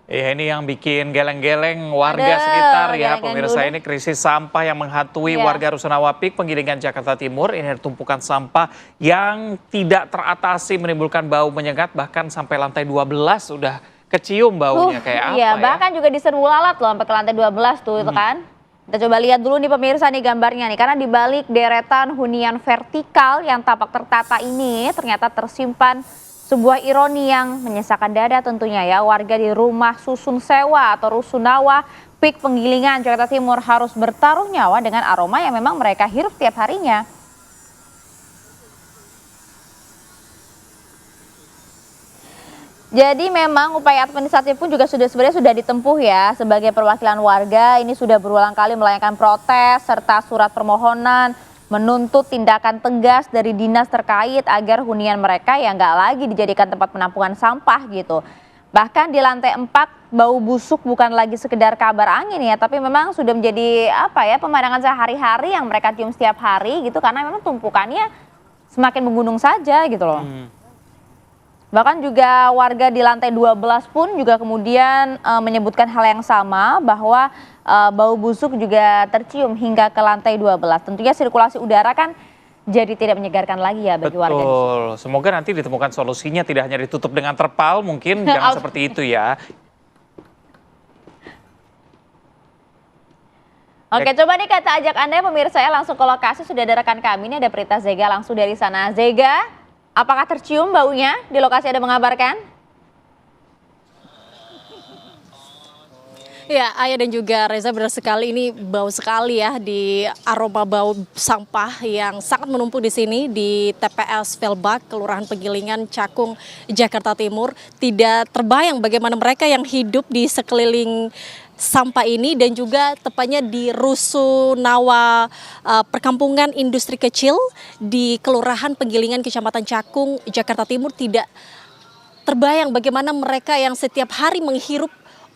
Ya, ini yang bikin geleng-geleng warga Aduh, sekitar ya, geleng-geleng pemirsa. dulu. Ini krisis sampah yang menghantui Iya. warga Rusunawa Peak, Penggilingan Jakarta Timur. Ini ada tumpukan sampah yang tidak teratasi, menimbulkan bau menyengat, bahkan sampai lantai 12 sudah kecium baunya. Kayak Iya, apa ya? bahkan juga diserbu lalat loh sampai ke lantai 12 tuh itu kan. Kita coba lihat dulu nih pemirsa nih gambarnya nih, karena di balik deretan hunian vertikal yang tampak tertata ini ternyata tersimpan sebuah ironi yang menyesakan dada tentunya ya. Warga di rumah susun sewa atau Rusunawa Peak Penggilingan Jakarta Timur harus bertaruh nyawa dengan aroma yang memang mereka hirup tiap harinya. Jadi memang upaya administratif pun juga sebenarnya sudah ditempuh ya. Sebagai perwakilan warga ini sudah berulang kali melayangkan protes serta surat permohonan menuntut tindakan tegas dari dinas terkait agar hunian mereka ya nggak lagi dijadikan tempat penampungan sampah gitu. Bahkan di lantai 4 bau busuk bukan lagi sekedar kabar angin ya, tapi memang sudah menjadi apa ya, pemandangan sehari-hari yang mereka cium setiap hari gitu, karena memang tumpukannya semakin menggunung saja gitu loh. Bahkan juga warga di lantai 12 pun juga kemudian menyebutkan hal yang sama, bahwa bau busuk juga tercium hingga ke lantai 12. Tentunya sirkulasi udara kan jadi tidak menyegarkan lagi ya bagi warga di sini. Betul. Semoga nanti ditemukan solusinya, tidak hanya ditutup dengan terpal, mungkin jangan seperti itu ya. Oke, coba nih kita ajak Anda pemirsa ya langsung ke lokasi. Sudah ada rekan kami, ini ada Prita Zega langsung dari sana. Zega, apakah tercium baunya di lokasi ada mengabarkan? Ya, Ayah dan juga Reza, benar sekali ini bau sekali ya, di aroma bau sampah yang sangat menumpuk di sini di TPS Velbak, Kelurahan Penggilingan, Cakung, Jakarta Timur. Tidak terbayang bagaimana mereka yang hidup di sekeliling sampah ini dan juga tepatnya di Rusunawa, perkampungan industri kecil di Kelurahan Penggilingan, Kecamatan Cakung, Jakarta Timur, tidak terbayang bagaimana mereka yang setiap hari menghirup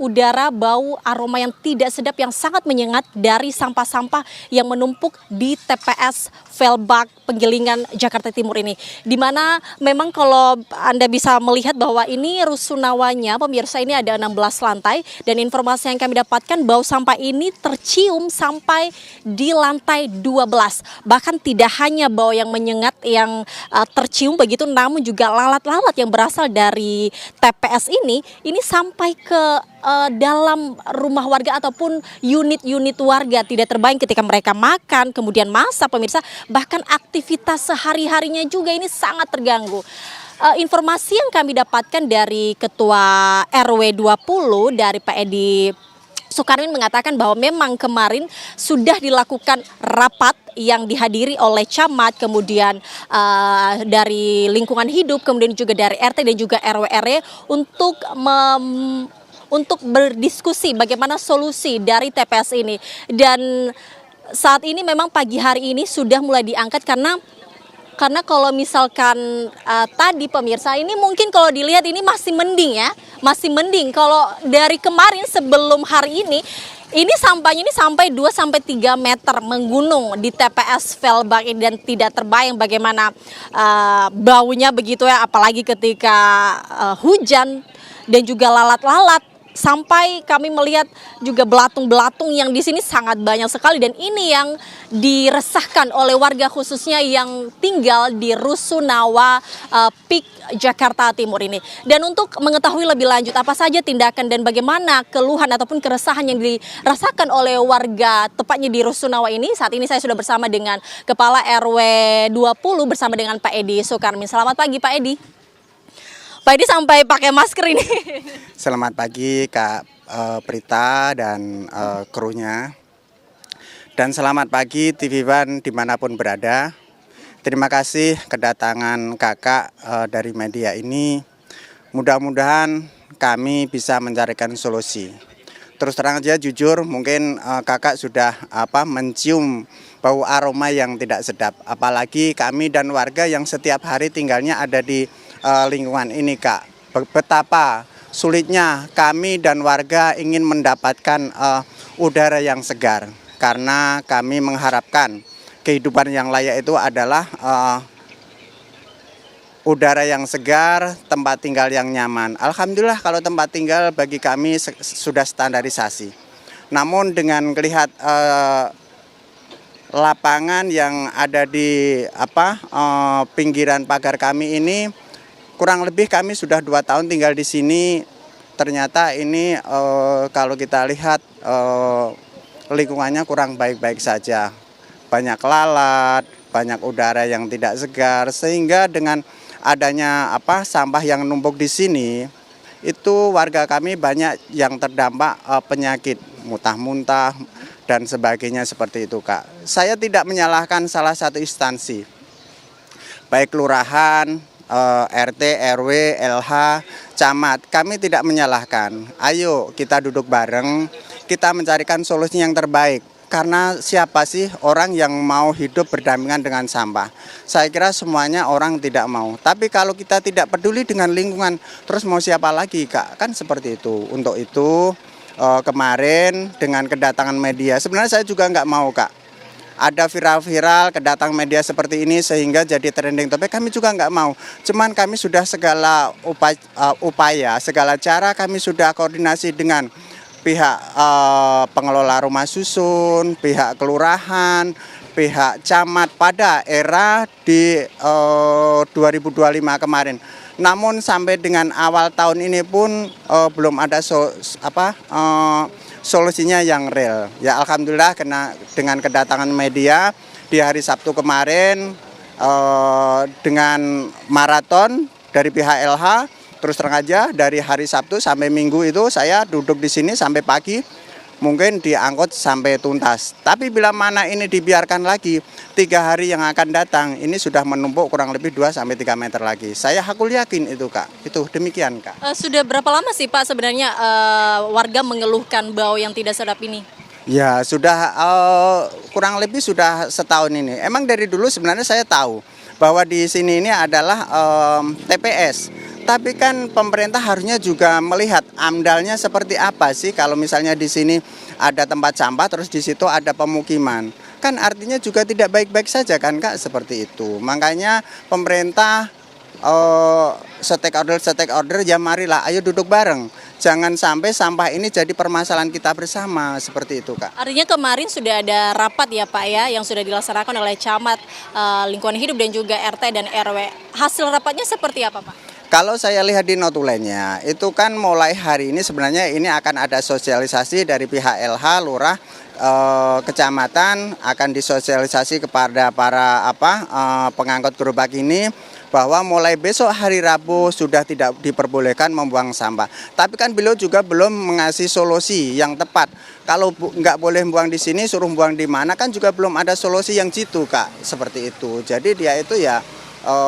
udara bau aroma yang tidak sedap yang sangat menyengat dari sampah-sampah yang menumpuk di TPS Velbak Penggilingan Jakarta Timur ini. Di mana memang kalau Anda bisa melihat bahwa ini rusunawanya pemirsa ini ada 16 lantai, dan informasi yang kami dapatkan bau sampah ini tercium sampai di lantai 12. Bahkan tidak hanya bau yang menyengat yang tercium begitu, namun juga lalat-lalat yang berasal dari TPS ini sampai ke dalam rumah warga ataupun unit-unit warga. Tidak terbayang ketika mereka makan, kemudian masak pemirsa, bahkan aktivitas sehari-harinya juga ini sangat terganggu. Informasi yang kami dapatkan dari Ketua RW 20 dari Pak Edi Sukarmin mengatakan bahwa memang kemarin sudah dilakukan rapat yang dihadiri oleh camat, kemudian dari lingkungan hidup, kemudian juga dari RT dan juga RW-RW untuk berdiskusi bagaimana solusi dari TPS ini. Dan saat ini memang pagi hari ini sudah mulai diangkat karena kalau misalkan tadi pemirsa ini mungkin kalau dilihat ini masih mending ya, masih mending. Kalau dari kemarin sebelum hari ini sampahnya ini sampai 2-3 meter menggunung di TPS Velbak ini, dan tidak terbayang bagaimana baunya begitu ya, apalagi ketika hujan dan juga lalat-lalat. Sampai kami melihat juga belatung-belatung yang di sini sangat banyak sekali, dan ini yang diresahkan oleh warga khususnya yang tinggal di Rusunawa Peak Jakarta Timur ini. Dan untuk mengetahui lebih lanjut apa saja tindakan dan bagaimana keluhan ataupun keresahan yang dirasakan oleh warga tepatnya di Rusunawa ini, saat ini saya sudah bersama dengan Kepala RW 20 bersama dengan Pak Edi Sukarmin. Selamat pagi Pak Edi. Pak Edi sampai pakai masker ini. Selamat pagi Kak Prita dan krunya. Dan selamat pagi TV One dimanapun berada. Terima kasih kedatangan kakak dari media ini. Mudah-mudahan kami bisa mencarikan solusi. Terus terang aja jujur, mungkin kakak sudah mencium bau aroma yang tidak sedap. Apalagi kami dan warga yang setiap hari tinggalnya ada di lingkungan ini Kak. Betapa sulitnya kami dan warga ingin mendapatkan udara yang segar, karena kami mengharapkan kehidupan yang layak itu adalah udara yang segar, tempat tinggal yang nyaman. Alhamdulillah kalau tempat tinggal bagi kami sudah standarisasi. Namun dengan melihat lapangan yang ada di pinggiran pagar kami ini, kurang lebih kami sudah 2 tahun tinggal di sini. Ternyata ini kalau kita lihat lingkungannya kurang baik-baik saja. Banyak lalat, banyak udara yang tidak segar, sehingga dengan adanya sampah yang numpuk di sini, itu warga kami banyak yang terdampak penyakit muntah-muntah dan sebagainya seperti itu, Kak. Saya tidak menyalahkan salah satu instansi, baik kelurahan, RT, RW, LH, camat. Kami tidak menyalahkan. Ayo kita duduk bareng, kita mencarikan solusi yang terbaik. Karena siapa sih orang yang mau hidup berdampingan dengan sampah? Saya kira semuanya orang tidak mau. Tapi kalau kita tidak peduli dengan lingkungan, terus mau siapa lagi, Kak? Kan seperti itu. Untuk itu kemarin dengan kedatangan media, sebenarnya saya juga nggak mau, Kak. Ada viral-viral kedatangan media seperti ini sehingga jadi trending topik, kami juga nggak mau. Cuman kami sudah segala upaya, segala cara kami sudah koordinasi dengan pihak pengelola rumah susun, pihak kelurahan, pihak camat pada era di 2025 kemarin. Namun sampai dengan awal tahun ini pun belum ada solusinya yang real. Ya alhamdulillah dengan kedatangan media di hari Sabtu kemarin dengan maraton dari pihak LH. Terus terang aja dari hari Sabtu sampai Minggu itu saya duduk di sini sampai pagi, mungkin diangkut sampai tuntas. Tapi bila mana ini dibiarkan lagi, 3 hari yang akan datang, ini sudah menumpuk kurang lebih 2-3 meter lagi. Saya hakul yakin itu, Kak. Itu demikian, Kak. Sudah berapa lama sih Pak sebenarnya warga mengeluhkan bau yang tidak sedap ini? Ya sudah kurang lebih sudah setahun ini. Emang dari dulu sebenarnya saya tahu bahwa di sini ini adalah TPS. Tapi kan pemerintah harusnya juga melihat amdalnya seperti apa sih kalau misalnya di sini ada tempat sampah terus di situ ada pemukiman. Kan artinya juga tidak baik-baik saja kan, Kak, seperti itu. Makanya pemerintah stakeholder ya marilah ayo duduk bareng. Jangan sampai sampah ini jadi permasalahan kita bersama seperti itu, Kak. Artinya kemarin sudah ada rapat ya Pak ya yang sudah dilaksanakan oleh camat, lingkungan hidup dan juga RT dan RW. Hasil rapatnya seperti apa, Pak? Kalau saya lihat di notulennya, itu kan mulai hari ini sebenarnya ini akan ada sosialisasi dari pihak LH, lurah, kecamatan akan disosialisasi kepada para pengangkut gerobak ini bahwa mulai besok hari Rabu sudah tidak diperbolehkan membuang sampah. Tapi kan beliau juga belum mengasih solusi yang tepat. Kalau nggak boleh buang di sini, suruh buang di mana kan juga belum ada solusi yang jitu, Kak, seperti itu. Jadi dia itu ya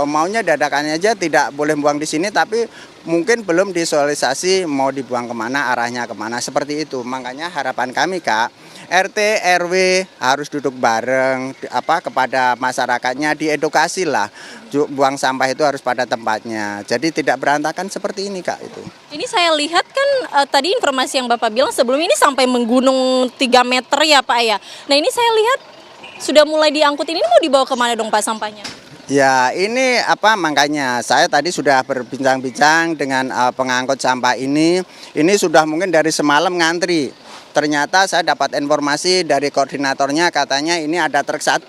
maunya dadakannya aja tidak boleh buang di sini, tapi mungkin belum disosialisasi mau dibuang kemana, arahnya kemana, seperti itu. Makanya harapan kami, Kak, RT, RW harus duduk bareng kepada masyarakatnya, diedukasi lah, buang sampah itu harus pada tempatnya. Jadi tidak berantakan seperti ini, Kak, itu. Ini saya lihat kan tadi informasi yang Bapak bilang sebelum ini sampai menggunung 3 meter ya Pak ya. Nah ini saya lihat sudah mulai diangkut, ini mau dibawa kemana dong Pak sampahnya? Ya ini makanya saya tadi sudah berbincang-bincang dengan pengangkut sampah ini sudah mungkin dari semalam ngantri. Ternyata saya dapat informasi dari koordinatornya katanya ini ada truk 1,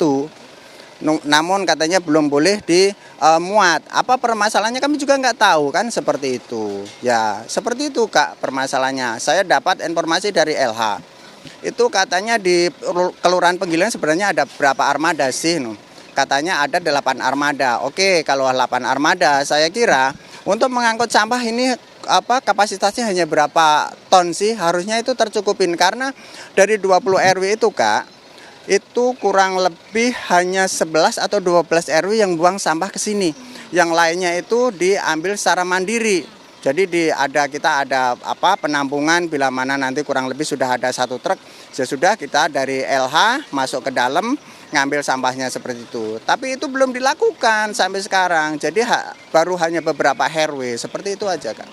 namun katanya belum boleh dimuat. Apa permasalahannya kami juga nggak tahu kan seperti itu. Ya seperti itu, Kak, permasalahannya. Saya dapat informasi dari LH. Itu katanya di Kelurahan Penggilingan sebenarnya ada berapa armada sih? Katanya ada 8 armada. Oke, kalau 8 armada saya kira untuk mengangkut sampah ini kapasitasnya hanya berapa ton sih? Harusnya itu tercukupin karena dari 20 RW itu, Kak, itu kurang lebih hanya 11 atau 12 RW yang buang sampah ke sini. Yang lainnya itu diambil secara mandiri. Jadi kita ada penampungan bila mana nanti kurang lebih sudah ada 1 truk, sesudah kita dari LH masuk ke dalam ngambil sampahnya seperti itu. Tapi itu belum dilakukan sampai sekarang. Jadi baru hanya beberapa RW seperti itu aja, Kak.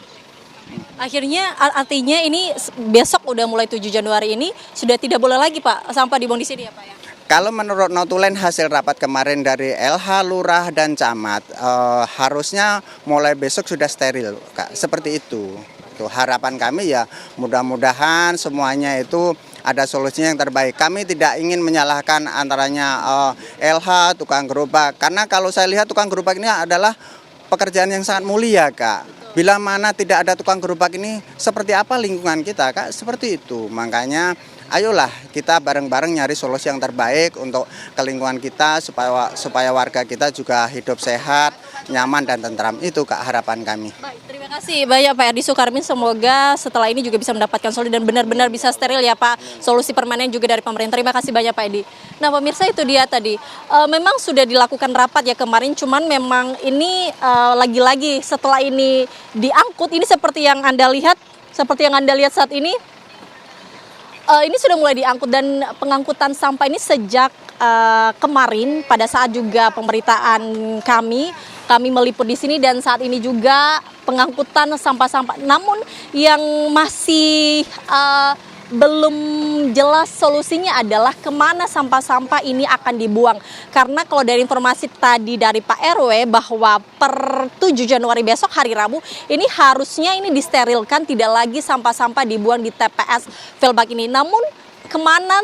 Akhirnya artinya ini besok udah mulai 7 Januari ini sudah tidak boleh lagi Pak sampah dibuang di sini ya Pak ya? Kalau menurut notulen hasil rapat kemarin dari LH, Lurah, dan Camat, harusnya mulai besok sudah steril, Kak. Seperti itu. Itu harapan kami ya, mudah-mudahan semuanya itu ada solusinya yang terbaik. Kami tidak ingin menyalahkan antaranya LH, tukang gerobak. Karena kalau saya lihat tukang gerobak ini adalah pekerjaan yang sangat mulia, Kak. Bila mana tidak ada tukang gerobak ini, seperti apa lingkungan kita, Kak? Seperti itu. Makanya ayolah kita bareng-bareng nyari solusi yang terbaik untuk ke lingkungan kita supaya warga kita juga hidup sehat, nyaman dan tentram. Itu, Kak, harapan kami. Baik, terima kasih banyak Pak Erdi Sukarmin. Semoga setelah ini juga bisa mendapatkan solusi dan benar-benar bisa steril ya Pak. Solusi permanen juga dari pemerintah. Terima kasih banyak Pak Erdi. Nah pemirsa, itu dia tadi. Memang sudah dilakukan rapat ya kemarin, cuman memang ini lagi-lagi setelah ini diangkut, ini seperti yang Anda lihat saat ini. Ini sudah mulai diangkut dan pengangkutan sampah ini sejak kemarin pada saat juga pemberitaan kami meliput di sini, dan saat ini juga pengangkutan sampah-sampah. Namun yang masih belum jelas solusinya adalah kemana sampah-sampah ini akan dibuang. Karena kalau dari informasi tadi dari Pak RW bahwa per 7 Januari besok hari Rabu ini harusnya ini disterilkan, tidak lagi sampah-sampah dibuang di TPS Velbak ini. Namun kemana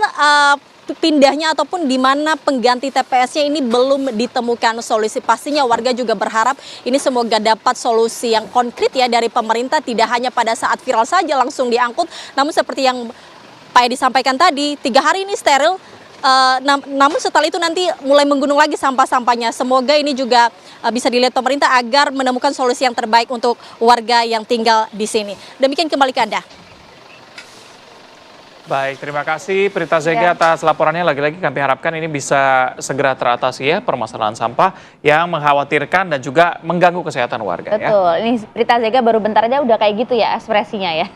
pindahnya ataupun di mana pengganti TPS-nya ini belum ditemukan solusi. Pastinya warga juga berharap ini semoga dapat solusi yang konkret ya dari pemerintah, tidak hanya pada saat viral saja langsung diangkut, namun seperti yang Pak Edi sampaikan tadi, 3 hari ini steril, namun setelah itu nanti mulai menggunung lagi sampah-sampahnya. Semoga ini juga bisa dilihat pemerintah agar menemukan solusi yang terbaik untuk warga yang tinggal di sini. Demikian, kembali ke Anda. Baik, terima kasih Prita Zega atas laporannya. Lagi-lagi kami harapkan ini bisa segera teratasi ya permasalahan sampah yang mengkhawatirkan dan juga mengganggu kesehatan warga. Betul, ini Prita Zega baru bentar aja udah kayak gitu ya ekspresinya ya.